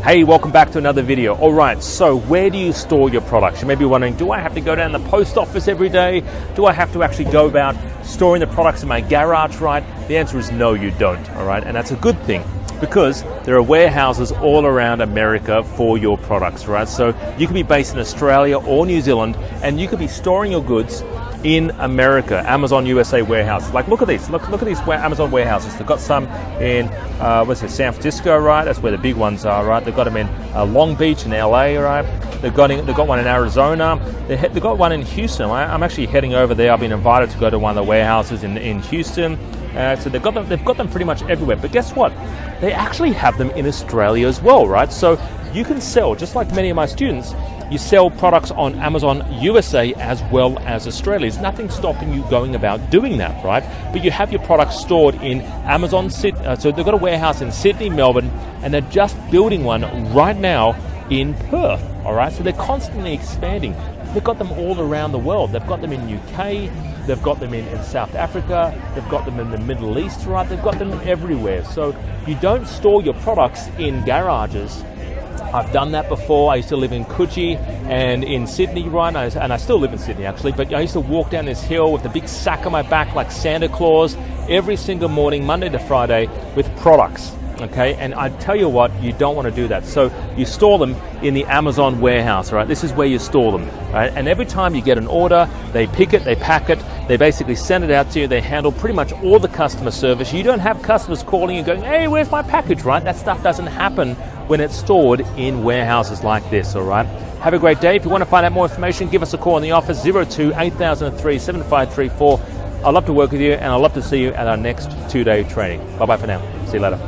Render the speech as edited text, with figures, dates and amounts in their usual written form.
Hey, welcome back to another video. All right, so where do you store your products? You may be wondering, do I have to go down to the post office every day? Do I have to actually go about storing the products in my garage, right? The answer is no, you don't, all right? And that's a good thing because there are warehouses all around America for your products, right? So you can be based in Australia or New Zealand and you could be storing your goods in America, Amazon USA warehouse. Like, look at these. Look at these Amazon warehouses. They've got some in San Francisco, right? That's where the big ones are, right? They've got them in Long Beach in LA, right? They've got one in Arizona. They've got one in Houston. I'm actually heading over there. I've been invited to go to one of the warehouses in Houston. So they've got them pretty much everywhere. But guess what? They actually have them in Australia as well, right? So you can sell, just like many of my students, you sell products on Amazon USA as well as Australia. There's nothing stopping you going about doing that, right? But you have your products stored in Amazon Sydney. So they've got a warehouse in Sydney, Melbourne, and they're just building one right now in Perth, all right? So they're constantly expanding. They've got them all around the world. They've got them in UK, they've got them in South Africa, they've got them in the Middle East, right? They've got them everywhere. So you don't store your products in garages. I've done that before. I used to live in Coogee and in Sydney, right? And I still live in Sydney, actually. But I used to walk down this hill with a big sack on my back like Santa Claus every single morning, Monday to Friday, with products, okay? And I tell you what, you don't want to do that. So you store them in the Amazon warehouse, right? This is where you store them, right? And every time you get an order, they pick it, they pack it, they basically send it out to you. They handle pretty much all the customer service. You don't have customers calling you going, hey, where's my package, right? That stuff doesn't happen when it's stored in warehouses like this, all right? Have a great day. If you want to find out more information, give us a call in the office, 02-8003-7534. I'd love to work with you, and I'd love to see you at our next 2-day training. Bye-bye for now. See you later.